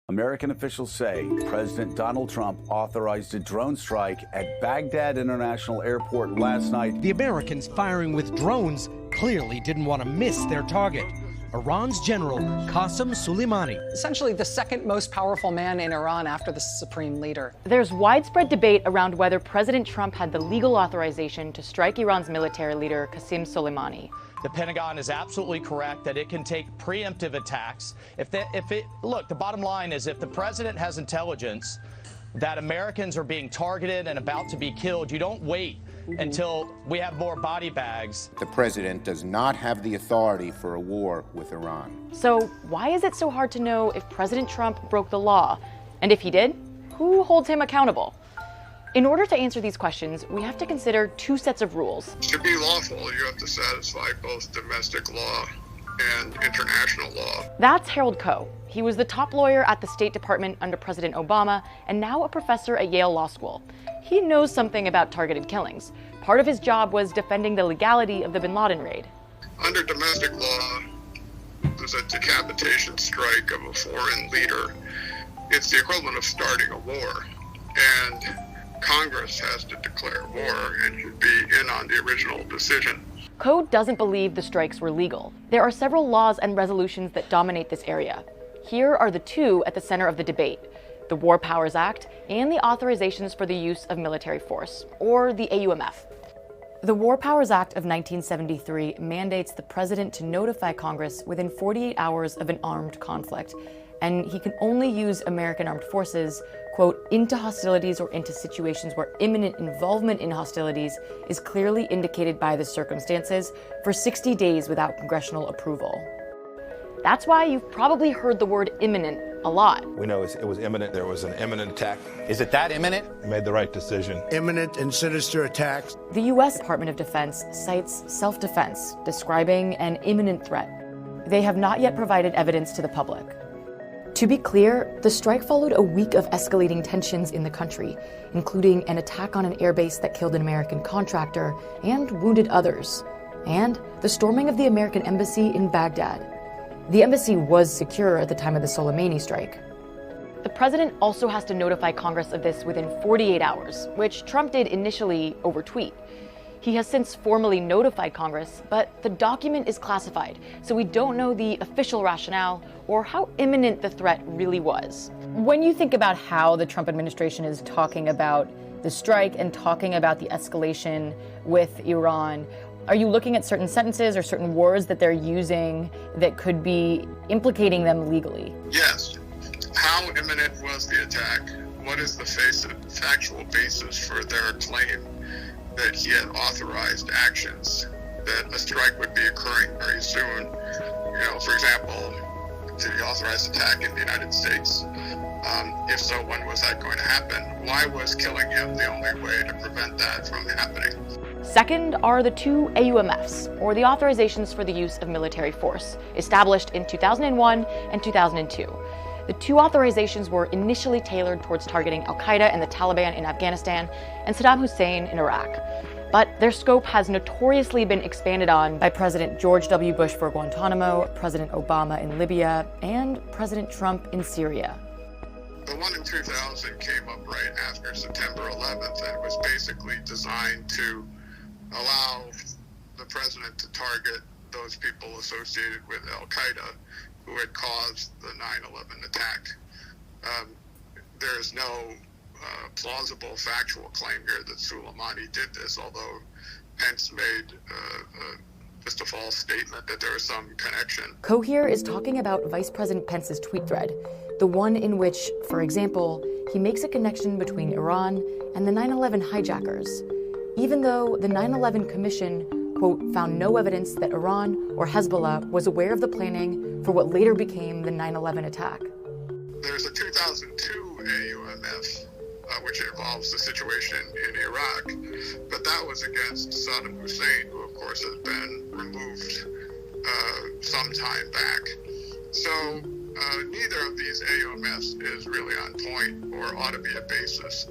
American officials say President Donald Trump authorized a drone strike at Baghdad International Airport last night. The Americans firing with drones clearly didn't want to miss their target. Iran's General Qassem Soleimani. Essentially the second most powerful man in Iran after the supreme leader. There's widespread debate around whether President Trump had the legal authorization to strike Iran's military leader, Qassem Soleimani. The Pentagon is absolutely correct that it can take preemptive attacks. Look, the bottom line is if the president has intelligence that Americans are being targeted and about to be killed, you don't wait until we have more body bags. The president does not have the authority for a war with Iran. So why is it so hard to know if President Trump broke the law? And if he did, who holds him accountable? In order to answer these questions, we have to consider two sets of rules. To be lawful, you have to satisfy both domestic law and international law. That's Harold Koh. He was the top lawyer at the State Department under President Obama and now a professor at Yale Law School. He knows something about targeted killings. Part of his job was defending the legality of the bin Laden raid. Under domestic law, there's a decapitation strike of a foreign leader. It's the equivalent of starting a war. And Congress has to declare war and should be in on the original decision. Koh doesn't believe the strikes were legal. There are several laws and resolutions that dominate this area. Here are the two at the center of the debate: the War Powers Act and the Authorizations for the Use of Military Force, or the AUMF. The War Powers Act of 1973 mandates the president to notify Congress within 48 hours of an armed conflict, and he can only use American armed forces, quote, into hostilities or into situations where imminent involvement in hostilities is clearly indicated by the circumstances for 60 days without congressional approval. That's why you've probably heard the word imminent a lot. We know it was imminent. There was an imminent attack. Is it that imminent? We made the right decision. Imminent and sinister attacks. The U.S. Department of Defense cites self-defense, describing an imminent threat. They have not yet provided evidence to the public. To be clear, the strike followed a week of escalating tensions in the country, including an attack on an airbase that killed an American contractor and wounded others, and the storming of the American embassy in Baghdad. The embassy was secure at the time of the Soleimani strike. The president also has to notify Congress of this within 48 hours, which Trump did initially over tweet. He has since formally notified Congress, but the document is classified, so we don't know the official rationale or how imminent the threat really was. When you think about how the Trump administration is talking about the strike and talking about the escalation with Iran, are you looking at certain sentences or certain words that they're using that could be implicating them legally? Yes. How imminent was the attack? What is the factual basis for their claim that he had authorized actions, that a strike would be occurring very soon? You know, for example, did he authorize attack in the United States? If so, when was that going to happen? Why was killing him the only way to prevent that from happening? Second are the two AUMFs, or the Authorizations for the Use of Military Force, established in 2001 and 2002. The two authorizations were initially tailored towards targeting al-Qaeda and the Taliban in Afghanistan and Saddam Hussein in Iraq. But their scope has notoriously been expanded on by President George W. Bush for Guantanamo, President Obama in Libya, and President Trump in Syria. The one in 2000 came up right after September 11th and was basically designed to allow the president to target those people associated with al-Qaeda who had caused the 9/11 attack. There is no plausible factual claim here that Soleimani did this, although Pence made just a false statement that there was some connection. Koh here is talking about Vice President Pence's tweet thread, the one in which, for example, he makes a connection between Iran and the 9/11 hijackers, even though the 9/11 Commission, quote, found no evidence that Iran or Hezbollah was aware of the planning for what later became the 9/11 attack. There's a 2002 AUMF, which involves the situation in Iraq, but that was against Saddam Hussein, who of course has been removed some time back. So neither of these AUMFs is really on point or ought to be a basis.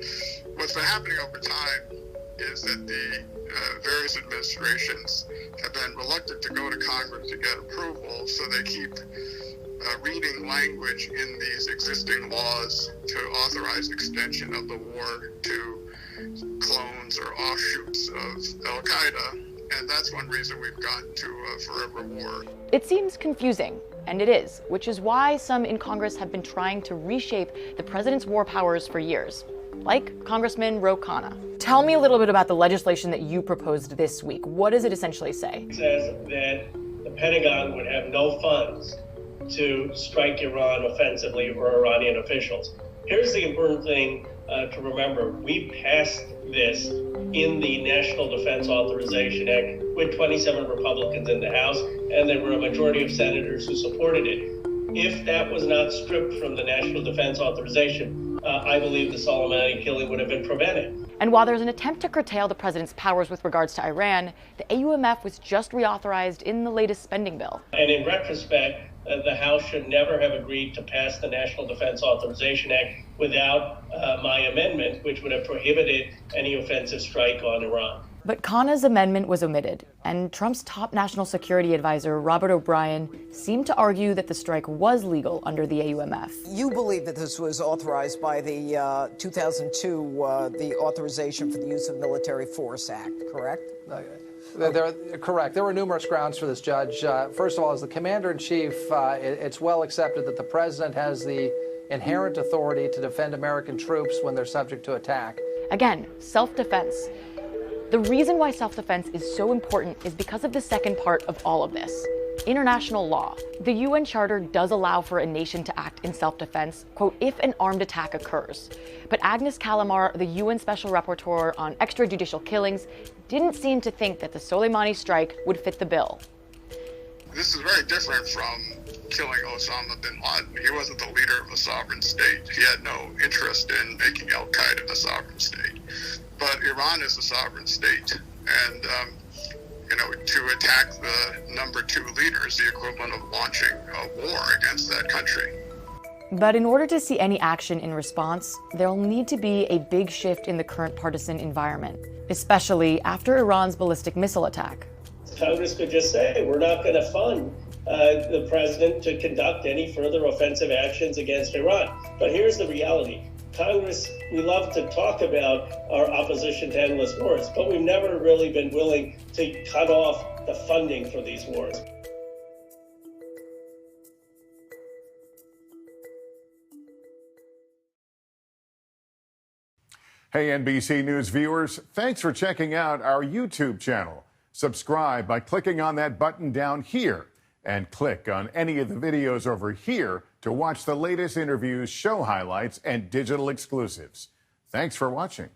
What's been happening over time is that the various administrations have been reluctant to go to Congress to get approval, so they keep reading language in these existing laws to authorize extension of the war to clones or offshoots of Al-Qaeda. And that's one reason we've gotten to a forever war. It seems confusing, and it is, which is why some in Congress have been trying to reshape the president's war powers for years, like Congressman KHANNA. Tell me a little bit about the legislation that you proposed this week. What does it essentially say? It says that the Pentagon would have no funds to strike Iran offensively or Iranian officials. Here's the important thing to remember. We passed this in the National Defense Authorization Act with 27 Republicans in the House, and there were a majority of senators who supported it. If that was not stripped from the National Defense Authorization, I believe the Soleimani killing would have been prevented. And while there's an attempt to curtail the president's powers with regards to Iran, the AUMF was just reauthorized in the latest spending bill. And in retrospect, the House should never have agreed to pass the National Defense Authorization Act without my amendment, which would have prohibited any offensive strike on Iran. But KHANNA's amendment was omitted, and Trump's top national security advisor, Robert O'Brien, seemed to argue that the strike was legal under the AUMF. You believe that this was authorized by the 2002, the Authorization for the Use of Military Force Act, correct? Correct. There were numerous grounds for this, Judge. First of all, as the commander-in-chief, it's well accepted that the president has the inherent authority to defend American troops when they're subject to attack. Again, self-defense. The reason why self-defense is so important is because of the second part of all of this. International law. The UN Charter does allow for a nation to act in self-defense, quote, if an armed attack occurs. But Agnes Callamard, the UN Special Rapporteur on extrajudicial killings, didn't seem to think that the Soleimani strike would fit the bill. This is very different from killing Osama bin Laden. He wasn't the leader of a sovereign state. He had no interest in making Al-Qaeda a sovereign state. But Iran is a sovereign state, and to attack the number 2 leader is the equivalent of launching a war against that country. But in order to see any action in response, there'll need to be a big shift in the current partisan environment, especially after Iran's ballistic missile attack. Congress could just say, we're not going to fund the president to conduct any further offensive actions against Iran. But here's the reality. Congress, we love to talk about our opposition to endless wars, but we've never really been willing to cut off the funding for these wars. Hey, NBC News viewers, thanks for checking out our YouTube channel. Subscribe by clicking on that button down here and click on any of the videos over here to watch the latest interviews, show highlights, and digital exclusives. Thanks for watching.